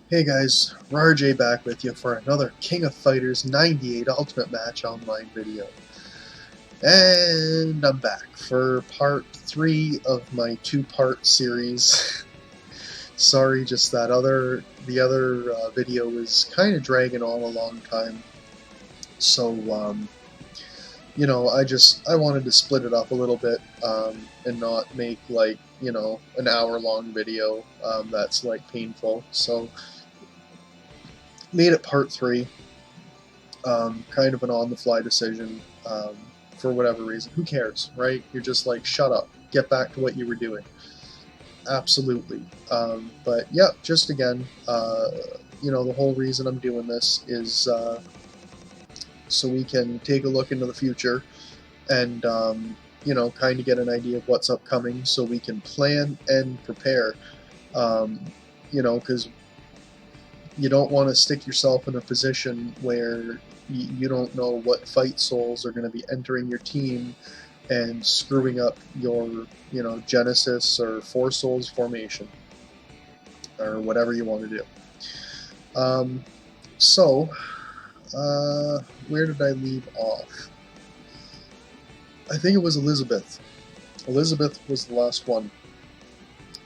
Hey guys, RarJ back with you for another King of Fighters 98 Ultimate Match online video. And I'm back for part 3 of my two-part series. Sorry, just the other video was kind of dragging on a long time. So, I wanted to split it up a little bit and not make an hour-long video that's painful. So, made it part 3. Kind of an on-the-fly decision for whatever reason. Who cares, right? You're just like, shut up, get back to what you were doing. Absolutely. But yeah, just again, the whole reason I'm doing this is so we can take a look into the future and kind of get an idea of what's upcoming, so we can plan and prepare. Because you don't want to stick yourself in a position where you don't know what fight souls are going to be entering your team and screwing up your, Genesis or Four Souls formation or whatever you want to do. So, where did I leave off? I think it was Elizabeth. Elizabeth was the last one.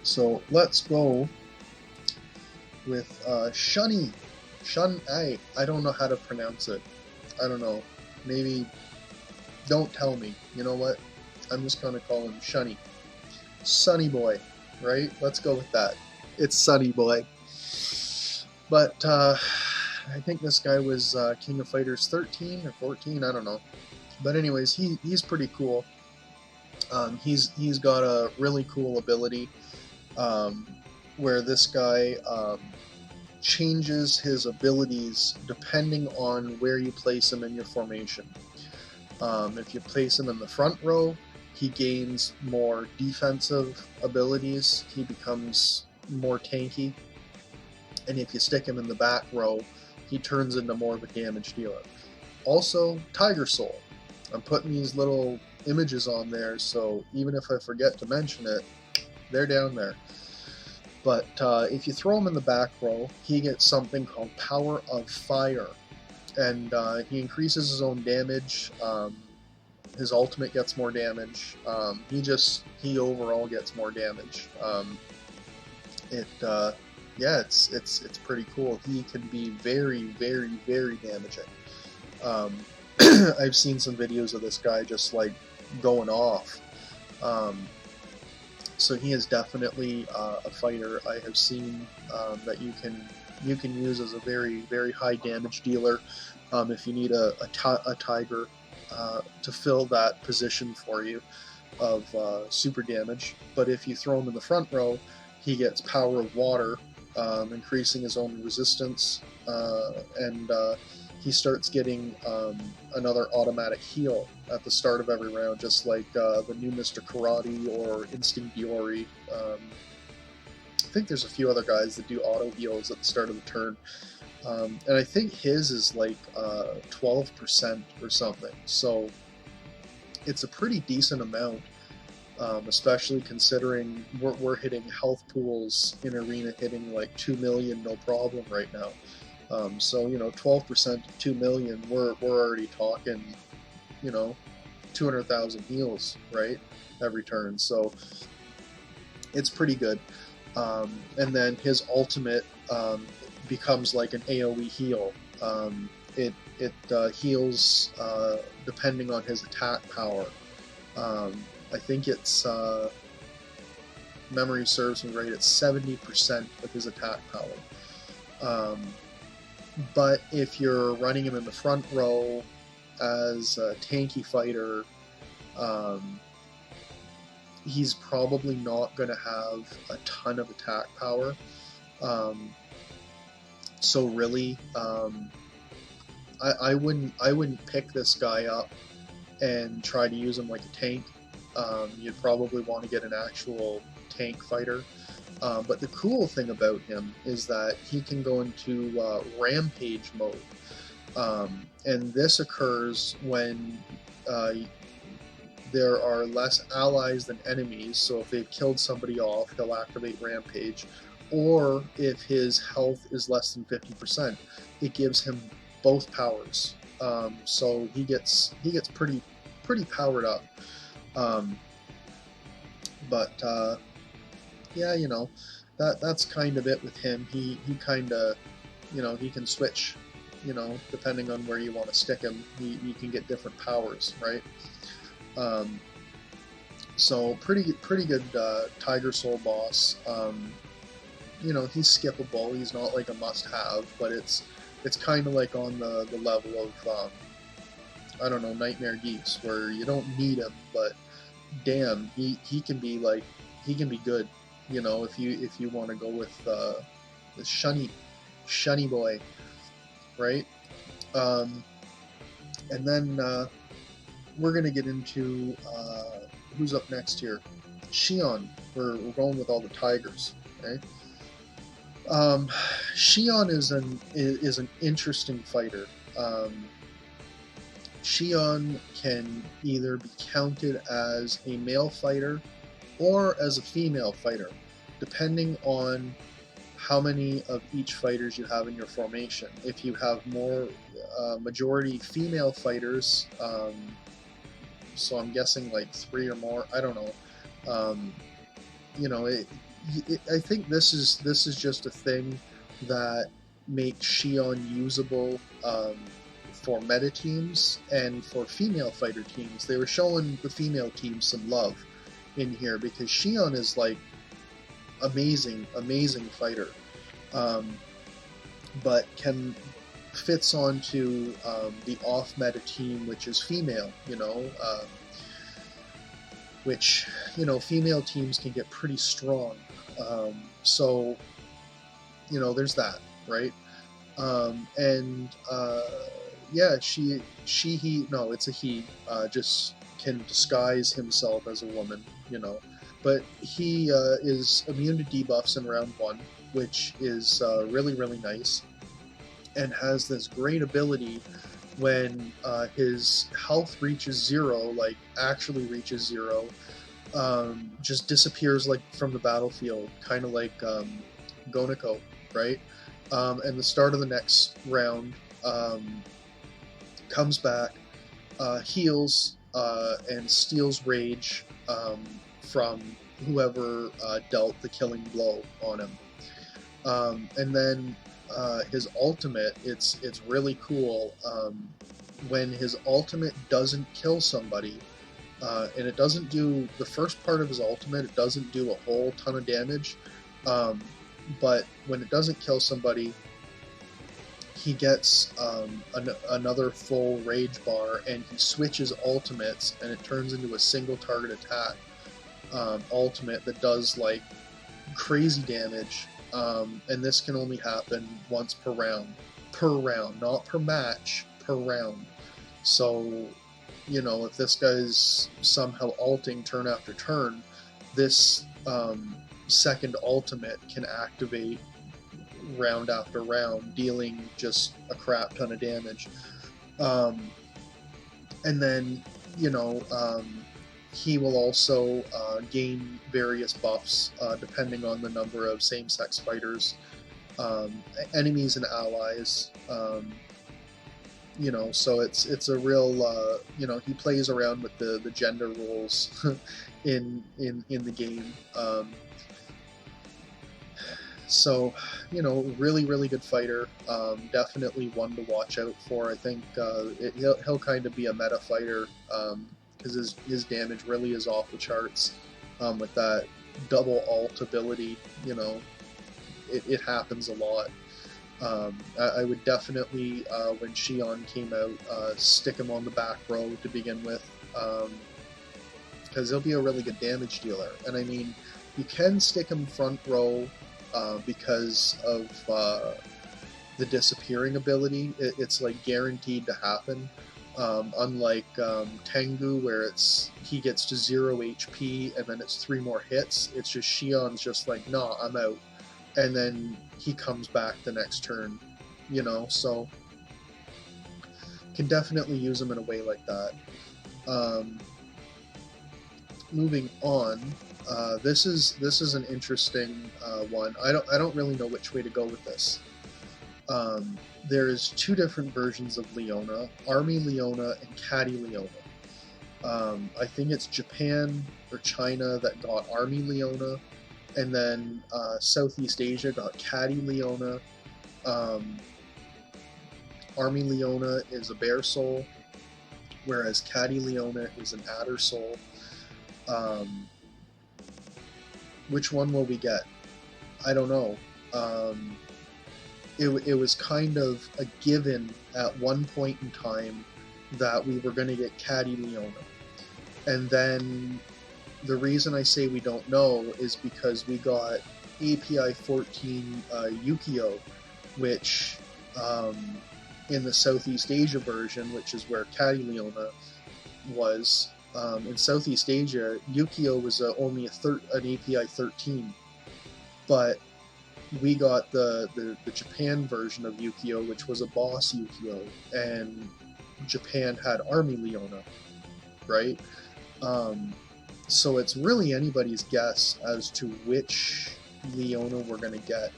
So let's go with Shunny. I don't know how to pronounce it. I don't know. Maybe don't tell me. You know what? I'm just going to call him Shunny. Sunny Boy, right? Let's go with that. It's Sunny Boy. But I think this guy was King of Fighters 13 or 14. I don't know. But anyways, he's pretty cool. He's got a really cool ability where this guy changes his abilities depending on where you place him in your formation. If you place him in the front row, he gains more defensive abilities. He becomes more tanky. And if you stick him in the back row, he turns into more of a damage dealer. Also, Tiger Soul. I'm putting these little images on there, so even if I forget to mention it, they're down there. But if you throw him in the back row, he gets something called Power of Fire. And he increases his own damage. His ultimate gets more damage. He overall gets more damage. It's pretty cool. He can be very, very, very damaging. I've seen some videos of this guy just like going off. So he is definitely a fighter I have seen that you can use as a very, very high damage dealer if you need a tiger to fill that position for you of super damage. But if you throw him in the front row, he gets Power of Water, increasing his own resistance, and he starts getting another automatic heal at the start of every round, just like the new Mr. Karate or Instinct Diori. I think there's a few other guys that do auto heals at the start of the turn. And I think his is like 12% or something. So it's a pretty decent amount, especially considering we're hitting health pools in Arena hitting like 2 million no problem right now. So 12% of 2 million, we're already talking 200,000 heals, right, every turn. So it's pretty good. And then his ultimate becomes like an AoE heal. It heals depending on his attack power. I think it's memory serves me right, it's 70% of his attack power. But if you're running him in the front row as a tanky fighter, he's probably not going to have a ton of attack power. So really, I wouldn't pick this guy up and try to use him like a tank. You'd probably want to get an actual tank fighter. But the cool thing about him is that he can go into rampage mode. And this occurs when there are less allies than enemies, so if they've killed somebody off, he'll activate rampage. or if his health is less than 50%, it gives him both powers. So he gets pretty powered up. But yeah, that's kind of it with him. He kind of, he can switch, depending on where you want to stick him. He can get different powers, right? So pretty good Tiger Soul boss. He's skippable. He's not like a must-have, but it's kind of like on the level of I don't know, Nightmare Geese, where you don't need him, but damn, he can be like, he can be good. If you want to go with the shunny boy, right? And then we're gonna get into who's up next here. Shion. We're going with all the tigers, okay? Shion is an interesting fighter. Shion can either be counted as a male fighter or as a female fighter, depending on how many of each fighters you have in your formation. If you have more majority female fighters, so I'm guessing like 3 or more, I don't know. I think this is just a thing that makes Shion usable for meta teams and for female fighter teams. They were showing the female teams some love in here because Shion is like amazing fighter, but fits onto the off meta team, which is female. Which female teams can get pretty strong. So there's that, right? Yeah, it's a he, just can disguise himself as a woman, but he is immune to debuffs in round 1, which is really nice, and has this great ability when his health reaches 0, like actually reaches 0, just disappears like from the battlefield, kind of like Goneko, right? And the start of the next round, comes back, heals, and steals rage from whoever dealt the killing blow on him. And then his ultimate, it's really cool. When his ultimate doesn't kill somebody, and it doesn't do, the first part of his ultimate, it doesn't do a whole ton of damage, but when it doesn't kill somebody, he gets another full rage bar, and he switches ultimates, and it turns into a single target attack ultimate that does like crazy damage. And this can only happen once per round, not per match, per round. So, if this guy's somehow ulting turn after turn, this second ultimate can activate round after round, dealing just a crap ton of damage. And then, he will also gain various buffs depending on the number of same-sex fighters, enemies and allies. So it's a real, he plays around with the gender roles in the game. So, really good fighter. Definitely one to watch out for. I think he'll kind of be a meta fighter, because his damage really is off the charts with that double ult ability. It happens a lot. I would definitely, when Shion came out, stick him on the back row to begin with, because he'll be a really good damage dealer. And I mean, you can stick him front row because of the disappearing ability. It's like guaranteed to happen. Unlike Tengu, where he gets to 0 HP and then it's 3 more hits. It's just Shion's just like, nah, I'm out, and then he comes back the next turn. So can definitely use him in a way like that. Moving on, This is an interesting one. I don't really know which way to go with this. There's two different versions of Leona: Army Leona and Caddy Leona. I think it's Japan or China that got Army Leona, and then Southeast Asia got Caddy Leona. Army Leona is a bear soul, whereas Caddy Leona is an adder soul. Which one will we get? I don't know. It was kind of a given at one point in time that we were going to get Caddy Leona. And then the reason I say we don't know is because we got API 14 Yukio, which in the Southeast Asia version, which is where Caddy Leona was, in Southeast Asia, Yukio was only an API 13, but we got the Japan version of Yukio, which was a boss Yukio, and Japan had Army Leona, right? So it's really anybody's guess as to which Leona we're going to get.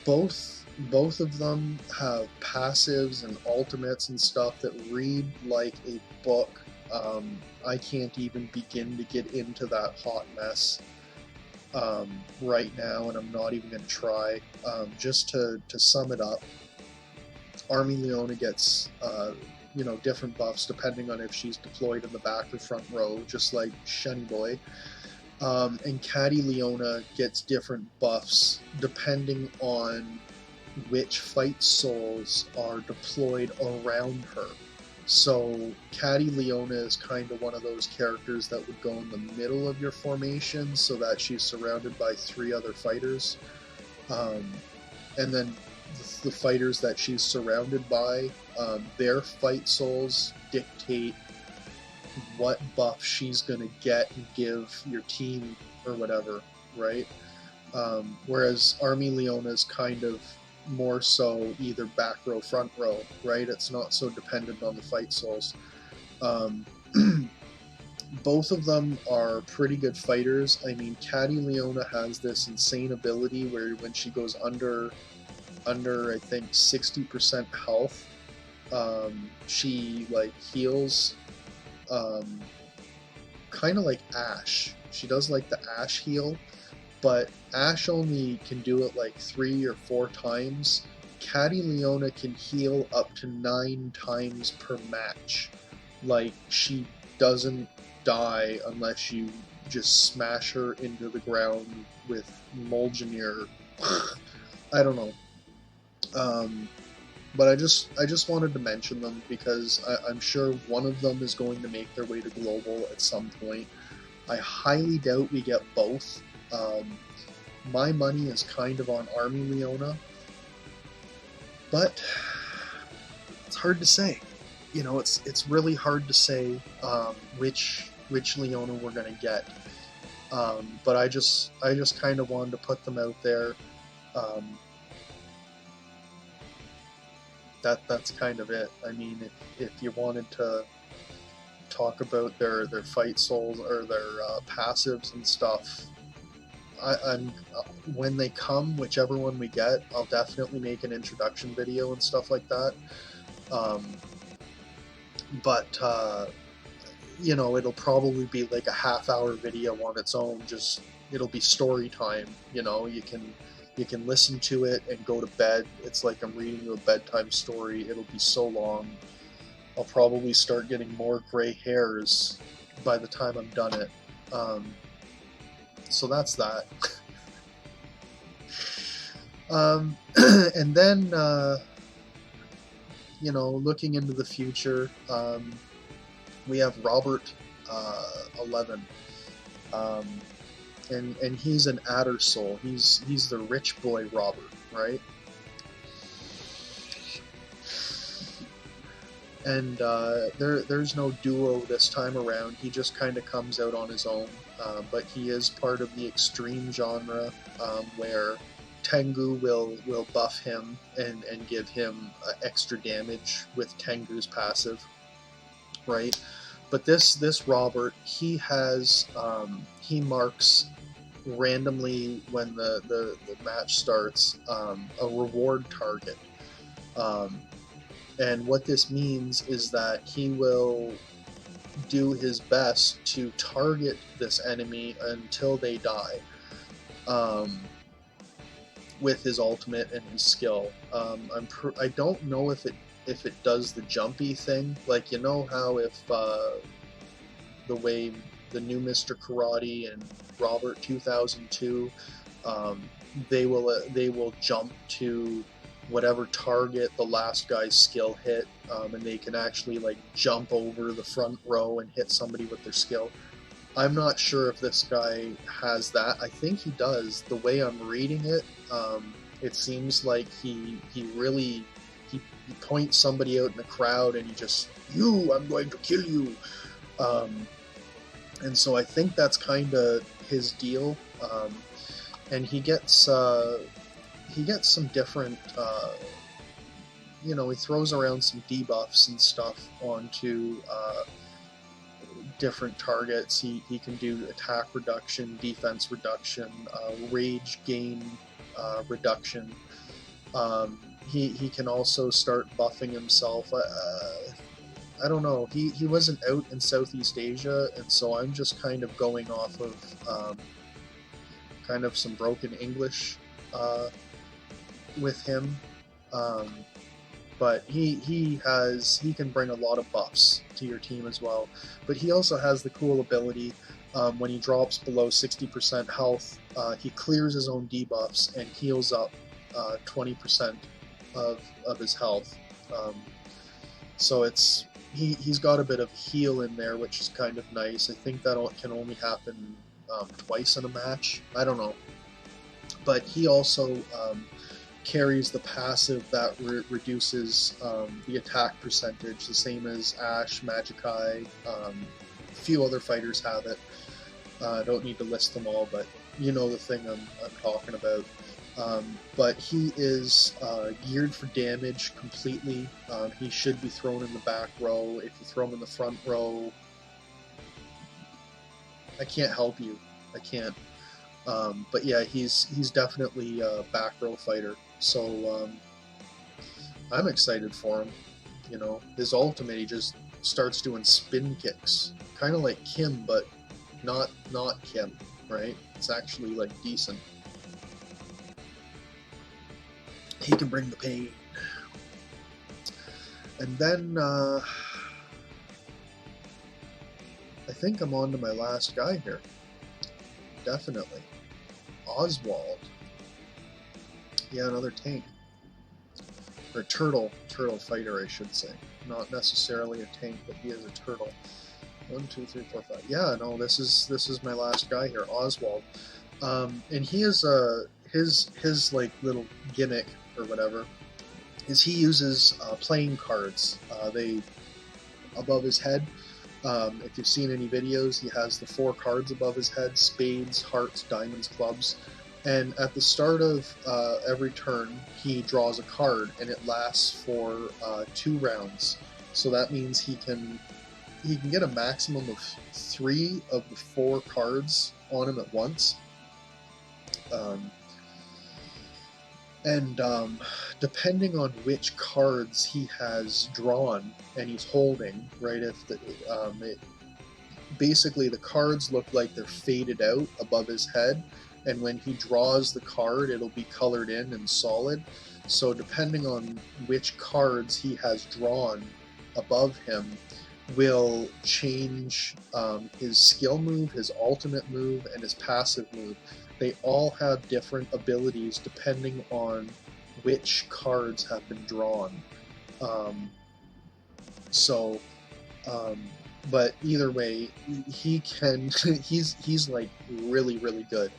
Both of them have passives and ultimates and stuff that read like a book. I can't even begin to get into that hot mess right now, and I'm not even going to try. Just to sum it up, Army Leona gets different buffs depending on if she's deployed in the back or front row, just like Shiny Boy. And Caddy Leona gets different buffs depending on which fight souls are deployed around her. So Caddy Leona is kind of one of those characters that would go in the middle of your formation so that she's surrounded by 3 other fighters. And then the fighters that she's surrounded by, their fight souls dictate what buff she's going to get and give your team or whatever, right? Whereas Army Leona is kind of more so either back row, front row, right? It's not so dependent on the fight souls. Both of them are pretty good fighters. I mean, Caddy Leona has this insane ability where when she goes under I think 60% health, she like heals, kind of like Ash. She does like the Ash heal, but Ash only can do it like 3 or 4 times. Caddy Leona can heal up to 9 times per match. Like, she doesn't die unless you just smash her into the ground with Molginir. I don't know. But I just wanted to mention them because I'm sure one of them is going to make their way to global at some point. I highly doubt we get both. My money is kind of on Army Leona, but it's hard to say. You know, it's really hard to say which Leona we're gonna get. But I just kind of wanted to put them out there. That's kind of it. I mean, if you wanted to talk about their fight souls or their passives and stuff, I'm when they come, whichever one we get, I'll definitely make an introduction video and stuff like that. But you know, it'll probably be like a half-hour video on its own. Just it'll be story time. You know, you can listen to it and go to bed. It's like I'm reading you a bedtime story. It'll be so long. I'll probably start getting more gray hairs by the time I'm done it. So that's that. And then, you know, looking into the future, we have Robert 11. And he's an adder soul. He's the rich boy Robert, right? And there's no duo this time around. He just kind of comes out on his own. But he is part of the extreme genre, where Tengu will buff him and give him extra damage with Tengu's passive, right? But this Robert, he has he marks randomly when the match starts a reward target. And what this means is that he will do his best to target this enemy until they die with his ultimate and his skill. I don't know if it does the jumpy thing, like, you know how if the way the new Mr. Karate and Robert 2002, they will jump to whatever target the last guy's skill hit, and they can actually like jump over the front row and hit somebody with their skill. I'm not sure if this guy has that. I think he does. The way I'm reading it, it seems like he points somebody out in the crowd and he just, "You, I'm going to kill you." And so I think that's kind of his deal. And he gets some different, he throws around some debuffs and stuff onto different targets. He can do attack reduction, defense reduction, rage gain reduction. He can also start buffing himself. I don't know. He wasn't out in Southeast Asia, and so I'm just kind of going off of kind of some broken English with him. But he can bring a lot of buffs to your team as well. But he also has the cool ability, when he drops below 60% health, he clears his own debuffs and heals up 20% of his health. So he's got a bit of heal in there, which is kind of nice. I think that can only happen twice in a match. I don't know. But he also carries the passive that reduces the attack percentage, the same as Ash, Magikai. A few other fighters have it. I don't need to list them all, but you know the thing I'm talking about. But he is geared for damage completely. He should be thrown in the back row. If you throw him in the front row, I can't help you. I can't. But yeah, he's definitely a back row fighter. So I'm excited for him. His ultimate, he just starts doing spin kicks, kind of like Kim, but not Kim, right? It's actually like decent. He can bring the pain. And then I think I'm on to my last guy here. Definitely. Oswald. Yeah, another tank. Or turtle fighter, I should say. Not necessarily a tank, but he is a turtle. 1, 2, 3, 4, 5. Yeah, no, this is my last guy here, Oswald. And he is his like little gimmick or whatever is he uses playing cards. They above his head. If you've seen any videos, he has the 4 cards above his head: spades, hearts, diamonds, clubs. And at the start of every turn, he draws a card, and it lasts for 2 rounds. So that means he can get a maximum of 3 of the 4 cards on him at once. And depending on which cards he has drawn and he's holding, right? Basically the cards look like they're faded out above his head, and when he draws the card, it'll be colored in and solid. So depending on which cards he has drawn above him will change his skill move, his ultimate move, and his passive move. They all have different abilities depending on which cards have been drawn. But either way, he's like really, really good.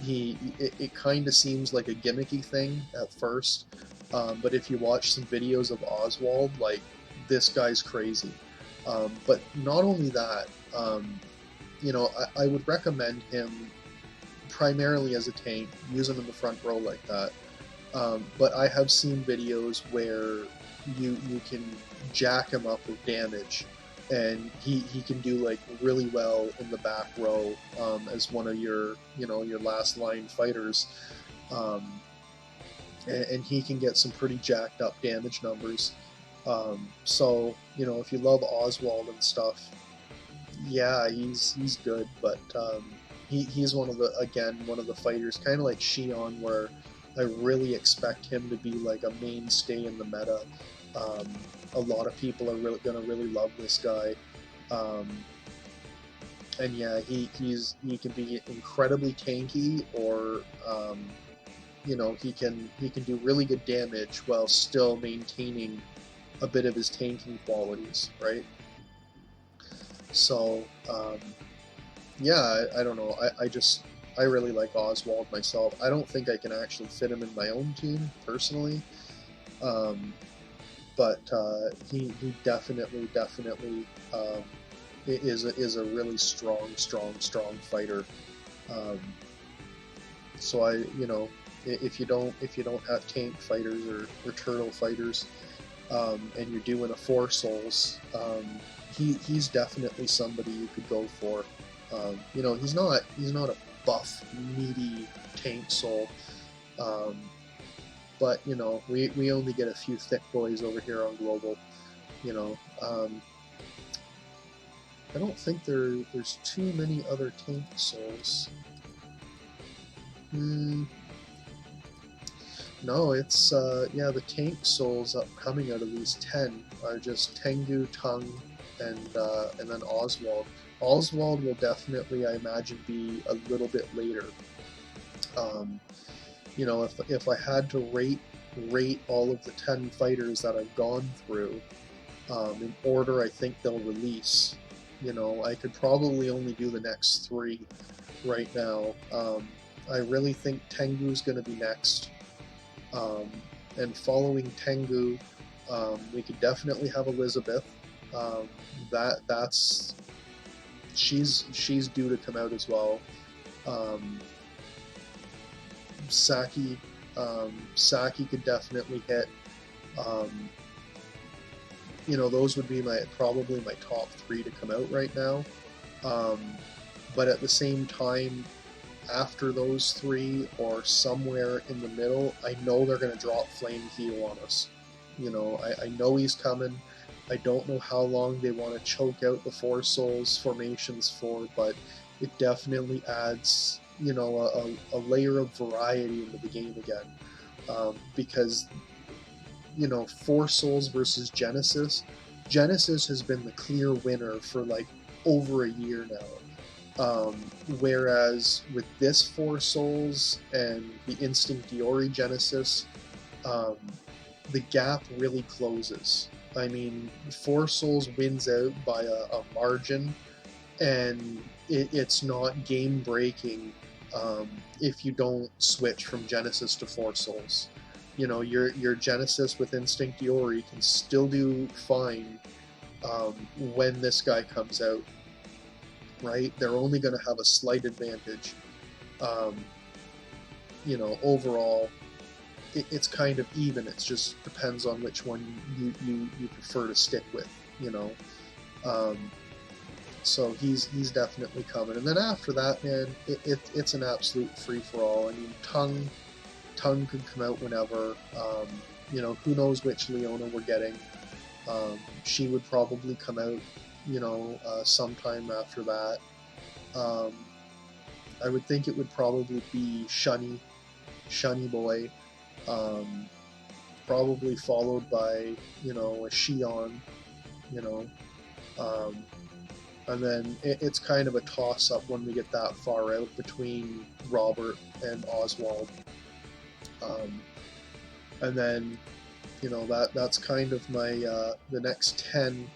It kind of seems like a gimmicky thing at first, but if you watch some videos of Oswald, like, this guy's crazy. But not only that, I would recommend him primarily as a tank. Use him in the front row like that. But I have seen videos where you can jack him up with damage. and he can do like really well in the back row as one of your your last line fighters, um, and he can get some pretty jacked up damage numbers. So if you love Oswald and stuff, yeah, he's good, but he's one of the fighters, kind of like Shion, where I really expect him to be like a mainstay in the meta. Um, a lot of people are really gonna really love this guy, um, and yeah, he can be incredibly tanky, or he can do really good damage while still maintaining a bit of his tanking qualities, right? So yeah, I don't know. I really like Oswald myself. I don't think I can actually fit him in my own team personally, um, but he definitely is a really strong fighter. Um, so if you don't have tank fighters or turtle fighters, and you're doing a Four Souls, he's definitely somebody you could go for. He's not a buff, meaty tank soul, um, but we only get a few thick boys over here on global. You know, I don't think there's too many other tank souls. No, it's yeah, the tank souls coming out of these 10 are just Tengu, Tung, and then Oswald. Oswald will definitely, I imagine, be a little bit later. Um, if I had to rate all of the 10 fighters that I've gone through in order I think they'll release, I could probably only do the next 3 right now. I really think Tengu's going to be next. And following Tengu, we could definitely have Elizabeth. That's she's due to come out as well. Saki, Saki could definitely hit. Um, those would be probably my top 3 to come out right now. But at the same time, after those 3 or somewhere in the middle, I know they're going to drop Flame Theo on us. I know he's coming. I don't know how long they want to choke out the Four Souls formations for, but it definitely adds, a layer of variety into the game again. Because, Four Souls versus Genesis. Genesis has been the clear winner for like over a year now. Whereas with this Four Souls and the Instinct Diori Genesis, the gap really closes. I mean, Four Souls wins out by a margin, and it's not game breaking if you don't switch from Genesis to Four Souls. Your Genesis with Instinct Diori can still do fine when this guy comes out. Right? They're only going to have a slight advantage. Overall, it's kind of even. It just depends on which one you prefer to stick with. So he's definitely coming. And then after that, man, it's an absolute free for all. I mean, Tung could come out whenever. Who knows which Leona we're getting. She would probably come out sometime after that. I would think it would probably be Shunny Boy, probably followed by, a Shion, and then it's kind of a toss-up when we get that far out between Robert and Oswald. And then, that's kind of my, the next 10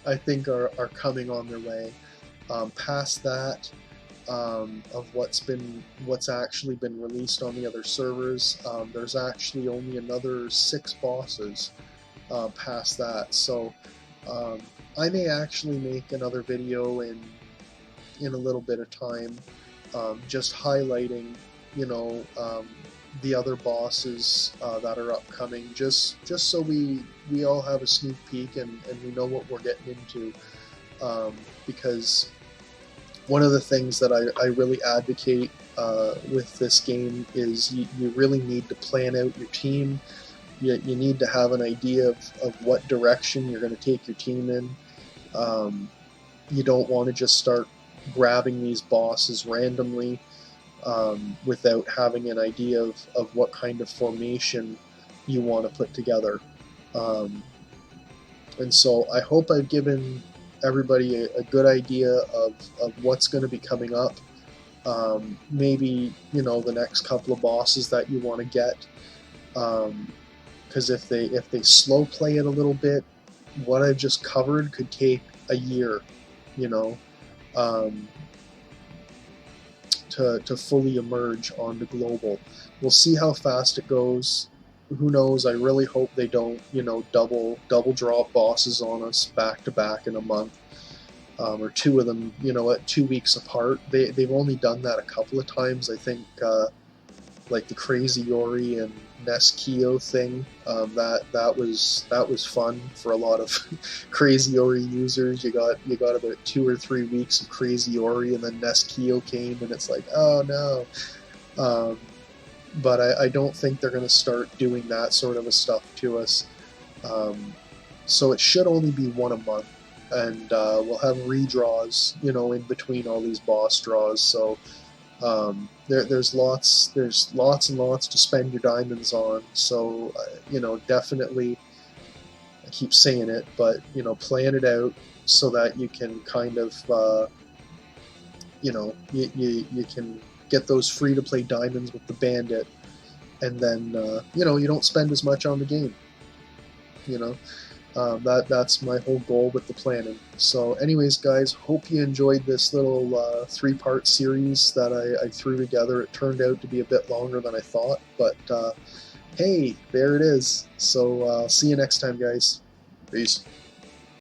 I think are coming on their way. Past that, of what's actually been released on the other servers, there's actually only another 6 bosses past that. So I may actually make another video in a little bit of time, just highlighting the other bosses that are upcoming, just so we all have a sneak peek and we know what we're getting into. Because one of the things that I really advocate with this game is you really need to plan out your team. You need to have an idea of what direction you're going to take your team in. You don't want to just start grabbing these bosses randomly without having an idea of what kind of formation you want to put together. And so I hope I've given everybody a good idea of what's going to be coming up. Maybe, the next couple of bosses that you want to get. Because if they slow play it a little bit, what I've just covered could take a year, um, to fully emerge onto global. We'll see how fast it goes. Who knows? I really hope they don't, double drop bosses on us back to back in a month, or two of them, at 2 weeks apart. They've only done that a couple of times. I think like the Crazy Yori and Neskio thing. That was fun for a lot of Crazy Yori users. You got about 2 or 3 weeks of Crazy Yori, and then Neskio came, and it's like, oh no. But I don't think they're going to start doing that sort of a stuff to us. So it should only be one a month, and we'll have redraws, in between all these boss draws. So there's lots and lots to spend your diamonds on. So definitely, I keep saying it, but plan it out so that you can kind of you can get those free to play diamonds with the bandit, and then you don't spend as much on the game. That's my whole goal with the planning. So anyways, guys, hope you enjoyed this little 3-part series that I threw together. It turned out to be a bit longer than I thought, but hey, there it is. So see you next time, guys. Peace.